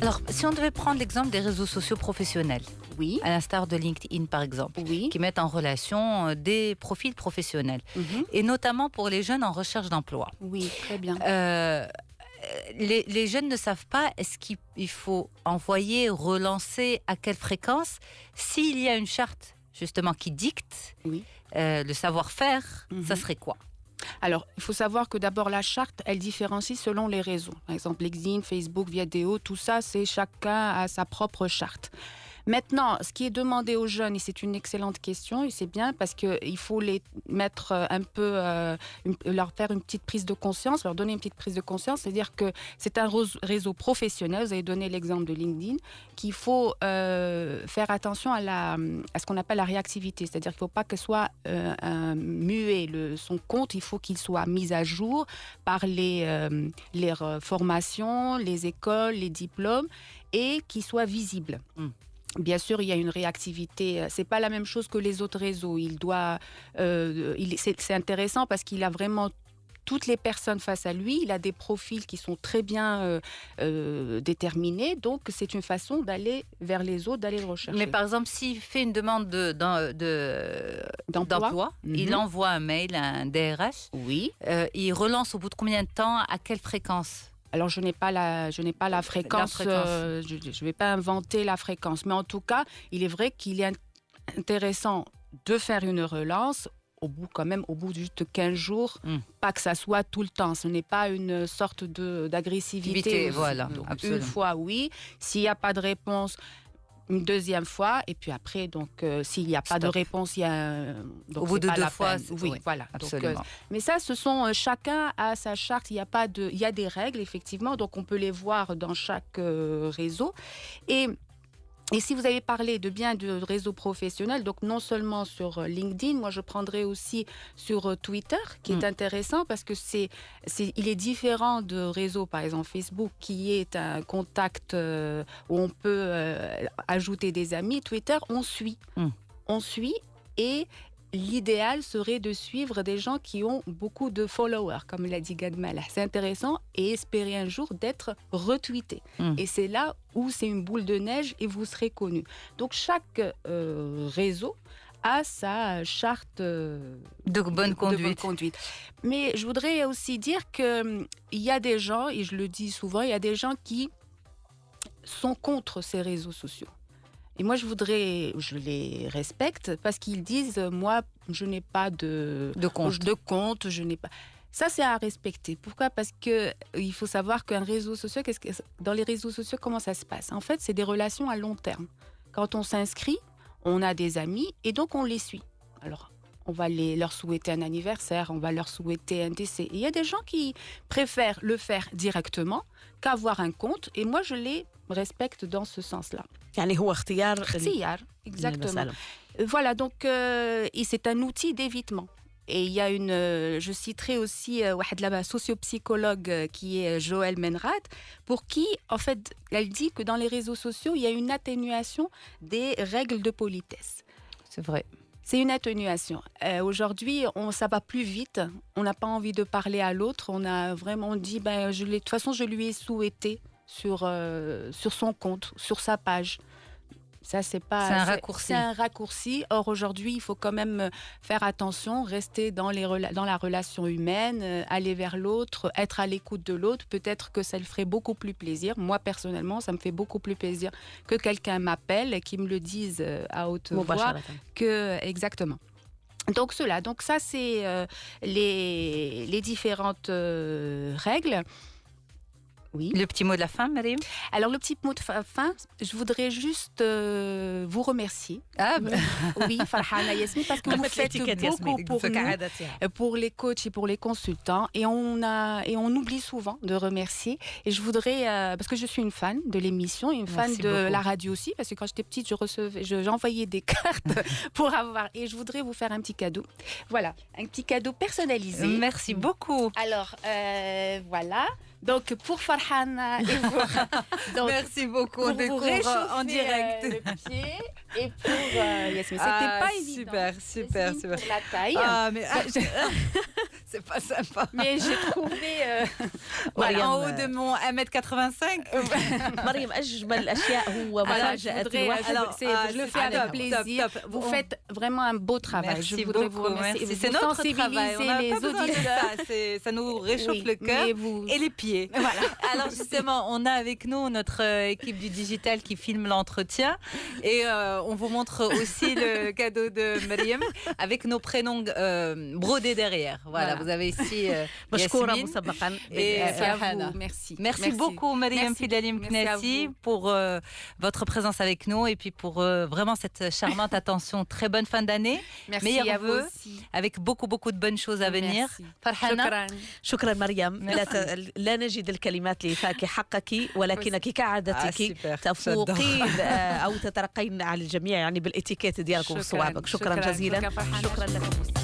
Alors, si on devait prendre l'exemple des réseaux sociaux professionnels, Oui. à l'instar de LinkedIn par exemple, Oui. qui mettent en relation des profils professionnels, et notamment pour les jeunes en recherche d'emploi. Oui, très bien. Les jeunes ne savent pas est-ce qu'il faut envoyer, relancer, à quelle fréquence, s'il y a une charte justement qui dicte le savoir-faire, ça serait quoi? Alors, il faut savoir que d'abord, la charte, elle différencie selon les réseaux. Par exemple, LinkedIn, Facebook, Viadeo, tout ça, c'est chacun a sa propre charte. Maintenant, ce qui est demandé aux jeunes, et c'est une excellente question, et c'est bien parce qu'il faut les mettre un peu, leur faire une petite prise de conscience, leur donner une petite prise de conscience, c'est-à-dire que c'est un réseau professionnel, vous avez donné l'exemple de LinkedIn, qu'il faut faire attention à ce qu'on appelle la réactivité, c'est-à-dire qu'il ne faut pas que soit muet son compte, il faut qu'il soit mis à jour par les formations, les écoles, les diplômes, et qu'il soit visible. Bien sûr, il y a une réactivité. C'est pas la même chose que les autres réseaux. C'est intéressant parce qu'il a vraiment toutes les personnes face à lui. Il a des profils qui sont très bien déterminés. Donc, c'est une façon d'aller vers les autres, d'aller le rechercher. Mais par exemple, s'il fait une demande d'emploi, il envoie un mail à un DRH. Oui. Il relance au bout de combien de temps? À quelle fréquence? Alors, je n'ai pas la fréquence. Je ne vais pas inventer la fréquence. Mais en tout cas, il est vrai qu'il est intéressant de faire une relance au bout de juste 15 jours. Pas que ça soit tout le temps. Ce n'est pas une sorte d'agressivité. Voilà, donc, absolument. Une fois, oui. S'il n'y a pas de réponse, une deuxième fois, et puis après, s'il n'y a pas de réponse, au bout de 2 fois, oui, voilà. Absolument. Mais ça, chacun a sa charte. Il y a des règles, effectivement, donc on peut les voir dans chaque réseau. Et si vous avez parlé de réseaux professionnels, donc non seulement sur LinkedIn, moi je prendrais aussi sur Twitter, qui est intéressant parce que il est différent de réseaux, par exemple Facebook, qui est un contact où on peut ajouter des amis. Twitter, on suit. On suit et l'idéal serait de suivre des gens qui ont beaucoup de followers, comme l'a dit Gad Malah. C'est intéressant et espérer un jour d'être retweeté. Et c'est là où c'est une boule de neige et vous serez connu. Donc chaque réseau a sa charte de bonne conduite. Mais je voudrais aussi dire qu'il y a des gens, et je le dis souvent, il y a des gens qui sont contre ces réseaux sociaux. Et moi, je les respecte parce qu'ils disent, moi, je n'ai pas de compte, je n'ai pas. Ça, c'est à respecter. Pourquoi ? Parce que il faut savoir qu'un réseau social, dans les réseaux sociaux, comment ça se passe ? En fait, c'est des relations à long terme. Quand on s'inscrit, on a des amis et donc on les suit. Alors, on va leur souhaiter un anniversaire, on va leur souhaiter un décès. Et il y a des gens qui préfèrent le faire directement qu'avoir un compte. Et moi, je les respecte dans ce sens-là. يعني هو اختيار exactement. Voilà, donc et c'est un outil d'évitement. Et il y a je citerai aussi la sociopsychologue qui est Joëlle Menrad, pour qui, en fait, elle dit que dans les réseaux sociaux, il y a une atténuation des règles de politesse. C'est vrai. C'est une atténuation. Aujourd'hui, ça va plus vite. On n'a pas envie de parler à l'autre. On a vraiment dit, de toute façon, je lui ai souhaité sur son compte, sur sa page. Ça, c'est un raccourci. C'est un raccourci. Or, aujourd'hui, il faut quand même faire attention, rester dans la relation humaine, aller vers l'autre, être à l'écoute de l'autre. Peut-être que ça le ferait beaucoup plus plaisir. Moi, personnellement, ça me fait beaucoup plus plaisir que quelqu'un m'appelle et qu'il me le dise à haute voix. Exactement. Donc, ça, c'est les différentes règles. Oui. Le petit mot de la fin, Mariam ? Alors, le petit mot de fin, je voudrais juste vous remercier. Oui, Farhana Yasmine, parce que vous faites beaucoup pour nous, pour les coachs et pour les consultants. Et on oublie souvent de remercier. Et je voudrais, parce que je suis une fan de l'émission, une fan de la radio aussi, parce que quand j'étais petite, j'envoyais des cartes pour avoir. Et je voudrais vous faire un petit cadeau. Voilà, un petit cadeau personnalisé. Merci beaucoup. Alors, voilà. Donc, pour Farhana et pour... Merci beaucoup. On découvre en direct. Le pied. Et pour Yasmine. C'était pas évident. Super. Pour la taille. Mais C'est pas sympa. Mais j'ai trouvé voilà, en haut de mon 1m85. مريم أجمل الأشياء هو مفاجأة الوحدة. Je le fais avec plaisir. Vous faites vraiment un beau travail. Merci je voudrais beaucoup. vous remercier. Merci. C'est notre travail. On n'a les pas besoin de auditeurs. ça. Ça nous réchauffe le cœur et les pieds. Voilà. Alors justement, on a avec nous notre équipe du digital qui filme l'entretien et on vous montre aussi le cadeau de Mariam avec nos prénoms brodés derrière. Voilà, vous avez ici Yasmine et Farhana. Merci beaucoup Mariam Fidalim Knassi pour votre présence avec nous et puis pour vraiment cette charmante attention. Très bonne fin d'année. Meilleurs vœux avec beaucoup de bonnes choses à venir. Farhana. شكرا مريم. لا نجد الكلمات لإيفاء حقك ولكنك كعادتك تفوقين أو تترقين على الجميع يعني بالاتيكيت ديالكم وصوابك. شكرا جزيلا. شكرا لكم.